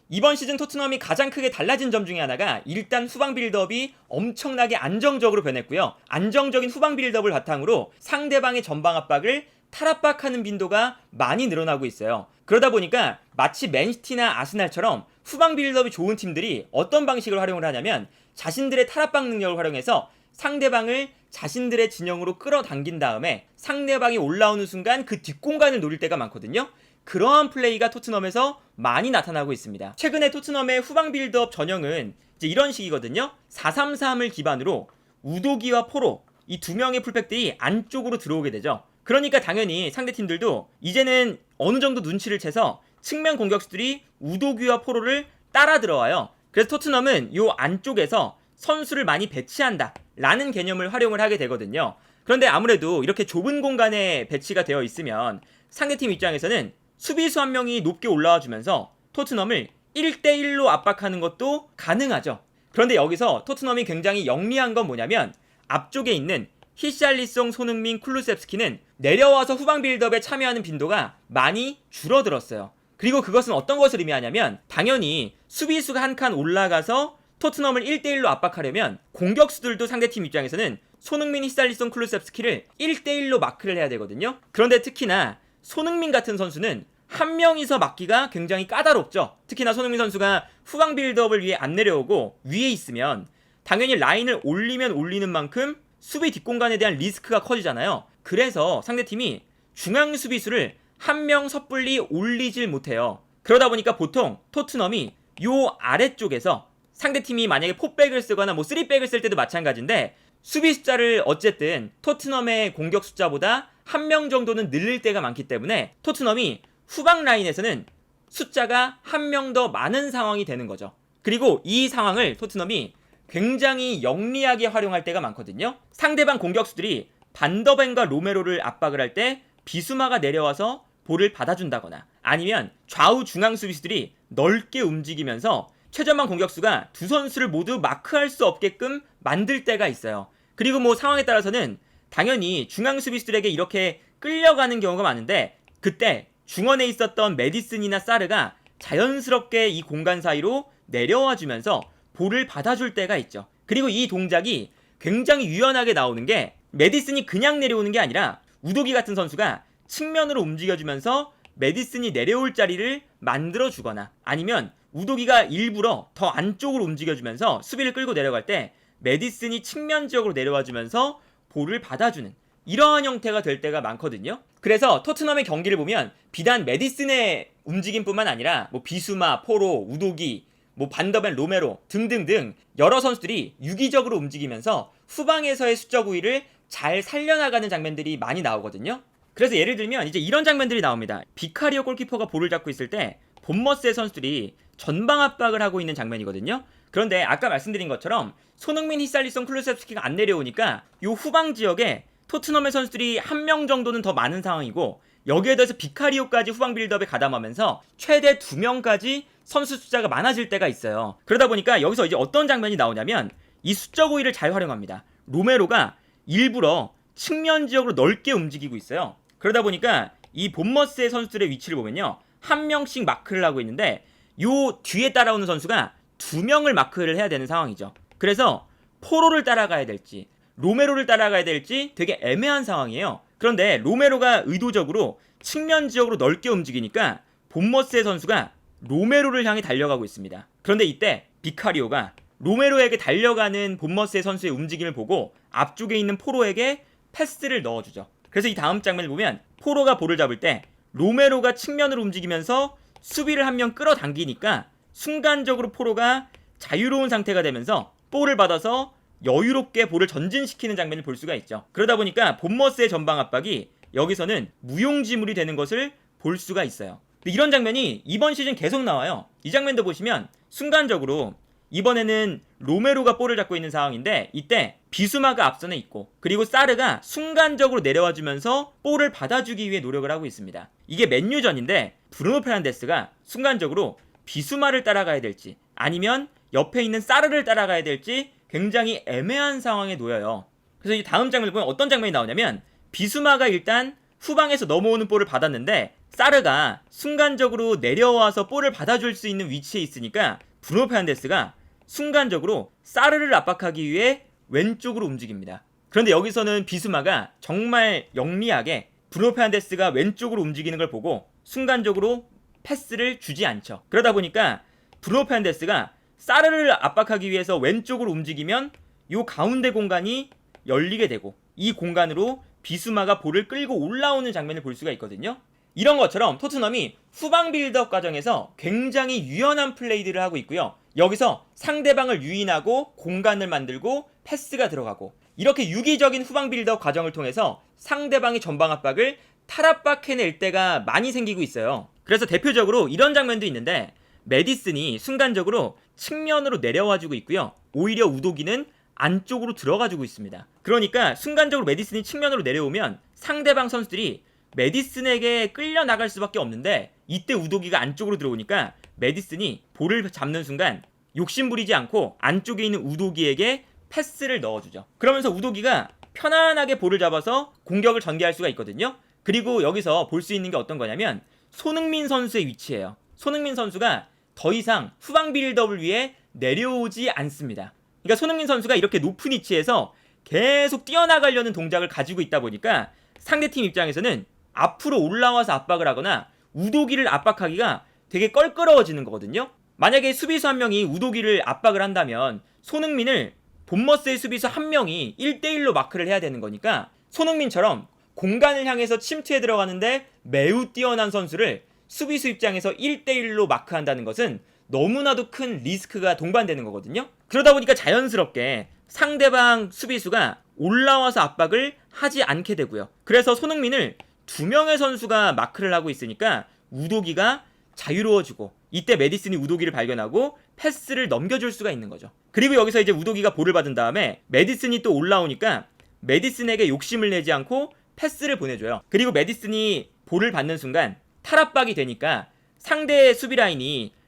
이번 시즌 토트넘이 가장 크게 달라진 점 중에 하나가 일단 후방 빌드업이 엄청나게 안정적으로 변했고요. 안정적인 후방 빌드업을 바탕으로 상대방의 전방 압박을 탈압박하는 빈도가 많이 늘어나고 있어요. 그러다 보니까 마치 맨시티나 아스날처럼 후방 빌드업이 좋은 팀들이 어떤 방식을 활용을 하냐면 자신들의 탈압박 능력을 활용해서 상대방을 자신들의 진영으로 끌어당긴 다음에 상대방이 올라오는 순간 그 뒷공간을 노릴 때가 많거든요. 그러한 플레이가 토트넘에서 많이 나타나고 있습니다. 최근에 토트넘의 후방 빌드업 전형은 이제 이런 식이거든요. 4-3-3을 기반으로 우도기와 포로 이 두 명의 풀백들이 안쪽으로 들어오게 되죠. 그러니까 당연히 상대팀들도 이제는 어느 정도 눈치를 채서 측면 공격수들이 우도기와 포로를 따라 들어와요. 그래서 토트넘은 이 안쪽에서 선수를 많이 배치한다 라는 개념을 활용을 하게 되거든요. 그런데 아무래도 이렇게 좁은 공간에 배치가 되어 있으면 상대팀 입장에서는 수비수 한 명이 높게 올라와 주면서 토트넘을 1대1로 압박하는 것도 가능하죠. 그런데 여기서 토트넘이 굉장히 영리한 건 뭐냐면 앞쪽에 있는 히샬리송, 손흥민, 쿨루셉스키는 내려와서 후방 빌드업에 참여하는 빈도가 많이 줄어들었어요. 그리고 그것은 어떤 것을 의미하냐면 당연히 수비수가 한 칸 올라가서 토트넘을 1대1로 압박하려면 공격수들도 상대팀 입장에서는 손흥민, 히샬리송, 쿨루셉스키를 1대1로 마크를 해야 되거든요. 그런데 특히나 손흥민 같은 선수는 한 명이서 막기가 굉장히 까다롭죠. 특히나 손흥민 선수가 후방 빌드업을 위해 안 내려오고 위에 있으면 당연히 라인을 올리면 올리는 만큼 수비 뒷공간에 대한 리스크가 커지잖아요. 그래서 상대팀이 중앙 수비수를 한 명 섣불리 올리질 못해요. 그러다 보니까 보통 토트넘이 요 아래쪽에서 상대팀이 만약에 4백을 쓰거나 3백을 쓸 때도 마찬가지인데 수비 숫자를 어쨌든 토트넘의 공격 숫자보다 한 명 정도는 늘릴 때가 많기 때문에 토트넘이 후방 라인에서는 숫자가 한 명 더 많은 상황이 되는 거죠. 그리고 이 상황을 토트넘이 굉장히 영리하게 활용할 때가 많거든요. 상대방 공격수들이 반더벤과 로메로를 압박을 할 때 비수마가 내려와서 볼을 받아준다거나 아니면 좌우 중앙 수비수들이 넓게 움직이면서 최전방 공격수가 두 선수를 모두 마크할 수 없게끔 만들 때가 있어요. 그리고 뭐 상황에 따라서는 당연히 중앙 수비수들에게 이렇게 끌려가는 경우가 많은데 그때 중원에 있었던 메디슨이나 사르가 자연스럽게 이 공간 사이로 내려와 주면서 볼을 받아줄 때가 있죠. 그리고 이 동작이 굉장히 유연하게 나오는 게 메디슨이 그냥 내려오는 게 아니라 우도기 같은 선수가 측면으로 움직여주면서 메디슨이 내려올 자리를 만들어주거나 아니면 우도기가 일부러 더 안쪽으로 움직여주면서 수비를 끌고 내려갈 때 메디슨이 측면 지역으로 내려와주면서 볼을 받아주는 이러한 형태가 될 때가 많거든요. 그래서 토트넘의 경기를 보면 비단 메디슨의 움직임뿐만 아니라 뭐 비수마, 포로, 우도기, 뭐 반더벤, 로메로 등등등 여러 선수들이 유기적으로 움직이면서 후방에서의 수적 우위를 잘 살려나가는 장면들이 많이 나오거든요. 그래서 예를 들면 이제 이런 장면들이 나옵니다. 비카리오 골키퍼가 볼을 잡고 있을 때 본머스의 선수들이 전방 압박을 하고 있는 장면이거든요. 그런데 아까 말씀드린 것처럼 손흥민, 히샬리송, 클루셉스키가 안 내려오니까 요 후방 지역에 토트넘의 선수들이 한 명 정도는 더 많은 상황이고 여기에 더해서 비카리오까지 후방 빌드업에 가담하면서 최대 2명까지 선수 숫자가 많아질 때가 있어요. 그러다 보니까 여기서 이제 어떤 장면이 나오냐면 이 수적 우위를 잘 활용합니다. 로메로가 일부러 측면 지역으로 넓게 움직이고 있어요. 그러다 보니까 이 본머스의 선수들의 위치를 보면요. 한 명씩 마크를 하고 있는데 요 뒤에 따라오는 선수가 2명을 마크를 해야 되는 상황이죠. 그래서 포로를 따라가야 될지 로메로를 따라가야 될지 되게 애매한 상황이에요. 그런데 로메로가 의도적으로 측면 지역으로 넓게 움직이니까 본머스의 선수가 로메로를 향해 달려가고 있습니다. 그런데 이때 비카리오가 로메로에게 달려가는 본머스의 선수의 움직임을 보고 앞쪽에 있는 포로에게 패스를 넣어주죠. 그래서 이 다음 장면을 보면 포로가 볼을 잡을 때 로메로가 측면으로 움직이면서 수비를 한 명 끌어당기니까 순간적으로 포로가 자유로운 상태가 되면서 볼을 받아서 여유롭게 볼을 전진시키는 장면을 볼 수가 있죠. 그러다 보니까 본머스의 전방 압박이 여기서는 무용지물이 되는 것을 볼 수가 있어요. 근데 이런 장면이 이번 시즌 계속 나와요. 이 장면도 보시면 순간적으로 이번에는 로메로가 볼을 잡고 있는 상황인데 이때 비수마가 앞선에 있고 그리고 사르가 순간적으로 내려와주면서 볼을 받아주기 위해 노력을 하고 있습니다. 이게 맨유전인데 브루노 페르난데스가 순간적으로 비수마를 따라가야 될지 아니면 옆에 있는 사르를 따라가야 될지 굉장히 애매한 상황에 놓여요. 그래서 이 다음 장면을 보면 어떤 장면이 나오냐면 비수마가 일단 후방에서 넘어오는 볼을 받았는데 사르가 순간적으로 내려와서 볼을 받아줄 수 있는 위치에 있으니까 브루노 페르난데스가 순간적으로 사르를 압박하기 위해 왼쪽으로 움직입니다. 그런데 여기서는 비수마가 정말 영리하게 브루노 페르난데스가 왼쪽으로 움직이는 걸 보고 순간적으로 패스를 주지 않죠. 그러다 보니까 브루노 페르난데스가 사르를 압박하기 위해서 왼쪽으로 움직이면 이 가운데 공간이 열리게 되고 이 공간으로 비수마가 볼을 끌고 올라오는 장면을 볼 수가 있거든요. 이런 것처럼 토트넘이 후방 빌드업 과정에서 굉장히 유연한 플레이들을 하고 있고요. 여기서 상대방을 유인하고 공간을 만들고 패스가 들어가고 이렇게 유기적인 후방 빌드업 과정을 통해서 상대방의 전방 압박을 탈압박해낼 때가 많이 생기고 있어요. 그래서 대표적으로 이런 장면도 있는데 메디슨이 순간적으로 측면으로 내려와주고 있고요. 오히려 우도기는 안쪽으로 들어가주고 있습니다. 그러니까 순간적으로 메디슨이 측면으로 내려오면 상대방 선수들이 메디슨에게 끌려나갈 수밖에 없는데 이때 우도기가 안쪽으로 들어오니까 메디슨이 볼을 잡는 순간 욕심부리지 않고 안쪽에 있는 우도기에게 패스를 넣어주죠. 그러면서 우도기가 편안하게 볼을 잡아서 공격을 전개할 수가 있거든요. 그리고 여기서 볼 수 있는 게 어떤 거냐면 손흥민 선수의 위치예요. 손흥민 선수가 더 이상 후방 빌드업을 위해 내려오지 않습니다. 그러니까 손흥민 선수가 이렇게 높은 위치에서 계속 뛰어나가려는 동작을 가지고 있다 보니까 상대팀 입장에서는 앞으로 올라와서 압박을 하거나 우도기를 압박하기가 되게 껄끄러워지는 거거든요. 만약에 수비수 한 명이 우도기를 압박을 한다면 손흥민을 본머스의 수비수 한 명이 1대1로 마크를 해야 되는 거니까 손흥민처럼 공간을 향해서 침투해 들어가는데 매우 뛰어난 선수를 수비수 입장에서 1대1로 마크한다는 것은 너무나도 큰 리스크가 동반되는 거거든요. 그러다 보니까 자연스럽게 상대방 수비수가 올라와서 압박을 하지 않게 되고요. 그래서 손흥민을 두 명의 선수가 마크를 하고 있으니까 우도기가 자유로워지고 이때 메디슨이 우도기를 발견하고 패스를 넘겨줄 수가 있는 거죠. 그리고 여기서 이제 우도기가 볼을 받은 다음에 메디슨이 또 올라오니까 메디슨에게 욕심을 내지 않고 패스를 보내줘요. 그리고 메디슨이 볼을 받는 순간 탈압박이 되니까 상대 수비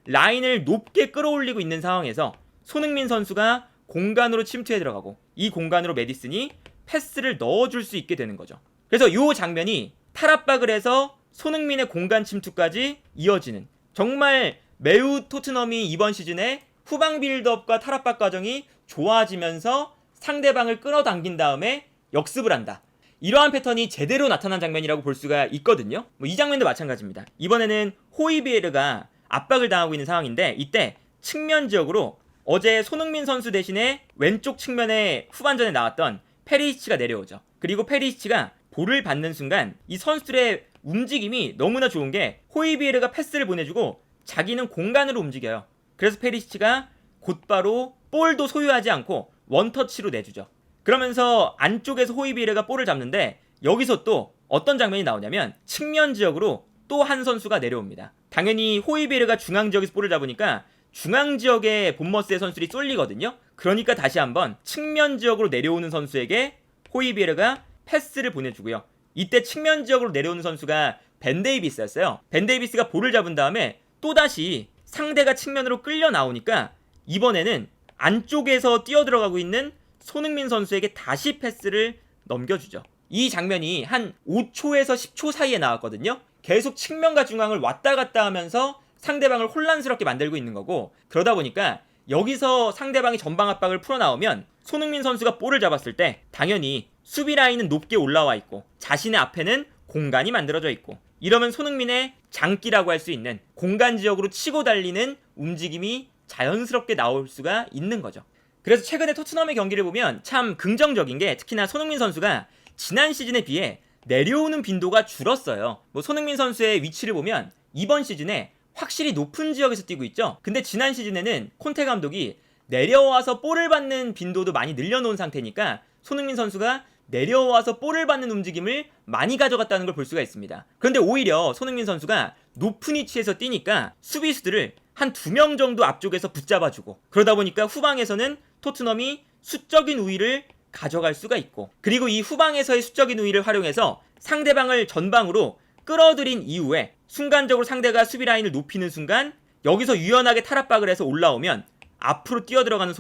라인을 높게 끌어올리고 있는 상황에서 손흥민 선수가 공간으로 침투해 들어가고 이 공간으로 메디슨이 패스를 넣어줄 수 있게 되는 거죠. 그래서 이 장면이 탈압박을 해서 손흥민의 공간 침투까지 이어지는 정말 매우 토트넘이 이번 시즌에 후방 빌드업과 탈압박 과정이 좋아지면서 상대방을 끌어당긴 다음에 역습을 한다. 이러한 패턴이 제대로 나타난 장면이라고 볼 수가 있거든요. 이 장면도 마찬가지입니다. 이번에는 호이비에르가 압박을 당하고 있는 상황인데 이때 측면 지역으로 어제 손흥민 선수 대신에 왼쪽 측면에 후반전에 나왔던 페리시치가 내려오죠. 그리고 페리시치가 볼을 받는 순간 이 선수들의 움직임이 너무나 좋은 게 호이비에르가 패스를 보내주고 자기는 공간으로 움직여요. 그래서 페리시치가 곧바로 볼도 소유하지 않고 원터치로 내주죠. 그러면서 안쪽에서 호이비에르가 볼을 잡는데 여기서 또 어떤 장면이 나오냐면 측면 지역으로 또 한 선수가 내려옵니다. 당연히 호이비에르가 중앙 지역에서 볼을 잡으니까 중앙 지역에 본머스의 선수들이 쏠리거든요. 그러니까 다시 한번 측면 지역으로 내려오는 선수에게 호이비에르가 패스를 보내주고요. 이때 측면 지역으로 내려오는 선수가 벤 데이비스였어요. 벤 데이비스가 볼을 잡은 다음에 또다시 상대가 측면으로 끌려 나오니까 이번에는 안쪽에서 뛰어들어가고 있는 손흥민 선수에게 다시 패스를 넘겨주죠. 이 장면이 한 5초에서 10초 사이에 나왔거든요. 계속 측면과 중앙을 왔다 갔다 하면서 상대방을 혼란스럽게 만들고 있는 거고, 그러다 보니까 여기서 상대방이 전방 압박을 풀어나오면 손흥민 선수가 볼을 잡았을 때 당연히 수비 라인은 높게 올라와 있고 자신의 앞에는 공간이 만들어져 있고, 이러면 손흥민의 장기라고 할 수 있는 공간 지역으로 치고 달리는 움직임이 자연스럽게 나올 수가 있는 거죠. 그래서 최근에 토트넘의 경기를 보면 참 긍정적인 게, 특히나 손흥민 선수가 지난 시즌에 비해 내려오는 빈도가 줄었어요. 손흥민 선수의 위치를 보면 이번 시즌에 확실히 높은 지역에서 뛰고 있죠. 근데 지난 시즌에는 콘테 감독이 내려와서 볼을 받는 빈도도 많이 늘려놓은 상태니까 손흥민 선수가 내려와서 볼을 받는 움직임을 많이 가져갔다는 걸 볼 수가 있습니다. 그런데 오히려 손흥민 선수가 높은 위치에서 뛰니까 수비수들을 한 2명 정도 앞쪽에서 붙잡아주고, 그러다 보니까 후방에서는 토트넘이 수적인 우위를 가져갈 수가 있고, 그리고 이 후방에서의 수적인 우위를 활용해서 상대방을 전방으로 끌어들인 이후에 순간적으로 상대가 수비 라인을 높이는 순간 여기서 유연하게 탈압박을 해서 올라오면 앞으로 뛰어들어가는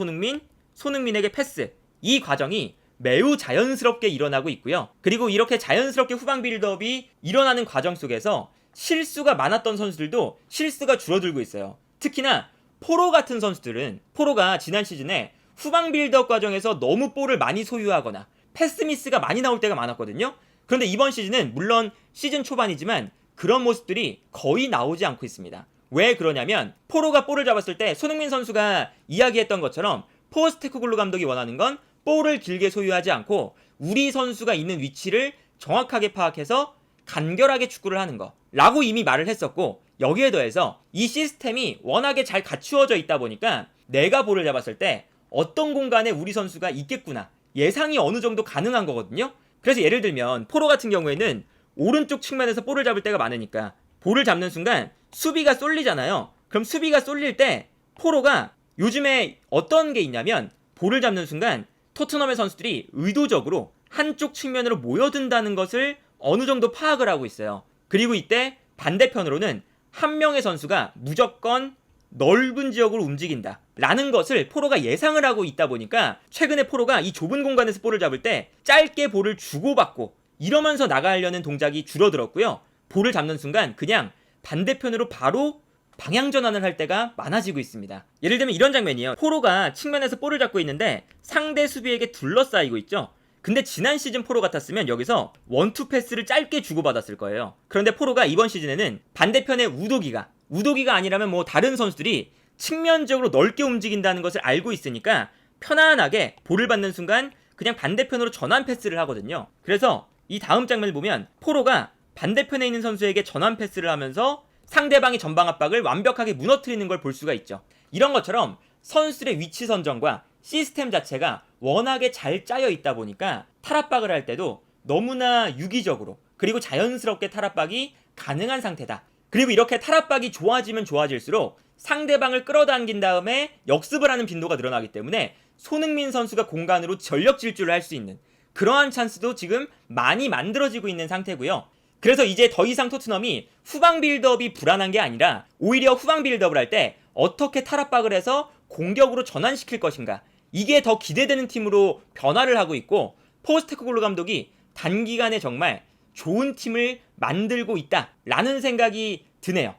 손흥민에게 패스, 이 과정이 매우 자연스럽게 일어나고 있고요. 그리고 이렇게 자연스럽게 후방 빌드업이 일어나는 과정 속에서 실수가 많았던 선수들도 실수가 줄어들고 있어요. 특히나 포로 같은 선수들은 포로가 지난 시즌에 후방 빌드업 과정에서 너무 볼을 많이 소유하거나 패스 미스가 많이 나올 때가 많았거든요. 그런데 이번 시즌은 물론 시즌 초반이지만 그런 모습들이 거의 나오지 않고 있습니다. 왜 그러냐면 포로가 볼을 잡았을 때 손흥민 선수가 이야기했던 것처럼 포스테코글루 감독이 원하는 건 볼을 길게 소유하지 않고 우리 선수가 있는 위치를 정확하게 파악해서 간결하게 축구를 하는 거 라고 이미 말을 했었고, 여기에 더해서 이 시스템이 워낙에 잘 갖추어져 있다 보니까 내가 볼을 잡았을 때 어떤 공간에 우리 선수가 있겠구나 예상이 어느 정도 가능한 거거든요. 그래서 예를 들면 포로 같은 경우에는 오른쪽 측면에서 볼을 잡을 때가 많으니까 볼을 잡는 순간 수비가 쏠리잖아요. 그럼 수비가 쏠릴 때 포로가 요즘에 어떤 게 있냐면 볼을 잡는 순간 토트넘의 선수들이 의도적으로 한쪽 측면으로 모여든다는 것을 어느 정도 파악을 하고 있어요. 그리고 이때 반대편으로는 한 명의 선수가 무조건 넓은 지역으로 움직인다 라는 것을 포로가 예상을 하고 있다 보니까 최근에 포로가 이 좁은 공간에서 볼을 잡을 때 짧게 볼을 주고받고 이러면서 나가려는 동작이 줄어들었고요. 볼을 잡는 순간 그냥 반대편으로 바로 방향 전환을 할 때가 많아지고 있습니다. 예를 들면 이런 장면이에요. 포로가 측면에서 볼을 잡고 있는데 상대 수비에게 둘러싸이고 있죠. 근데 지난 시즌 포로 같았으면 여기서 원투 패스를 짧게 주고받았을 거예요. 그런데 포로가 이번 시즌에는 반대편에 우도기가 아니라면 뭐 다른 선수들이 측면적으로 넓게 움직인다는 것을 알고 있으니까 편안하게 볼을 받는 순간 그냥 반대편으로 전환 패스를 하거든요. 그래서 이 다음 장면을 보면 포로가 반대편에 있는 선수에게 전환 패스를 하면서 상대방의 전방 압박을 완벽하게 무너뜨리는 걸 볼 수가 있죠. 이런 것처럼 선수들의 위치 선정과 시스템 자체가 워낙에 잘 짜여 있다 보니까 탈압박을 할 때도 너무나 유기적으로 그리고 자연스럽게 탈압박이 가능한 상태다. 그리고 이렇게 탈압박이 좋아지면 좋아질수록 상대방을 끌어당긴 다음에 역습을 하는 빈도가 늘어나기 때문에 손흥민 선수가 공간으로 전력 질주를 할 수 있는 그러한 찬스도 지금 많이 만들어지고 있는 상태고요. 그래서 이제 더 이상 토트넘이 후방 빌드업이 불안한 게 아니라 오히려 후방 빌드업을 할 때 어떻게 탈압박을 해서 공격으로 전환시킬 것인가, 이게 더 기대되는 팀으로 변화를 하고 있고 포스테코글루 감독이 단기간에 정말 좋은 팀을 만들고 있다라는 생각이 드네요.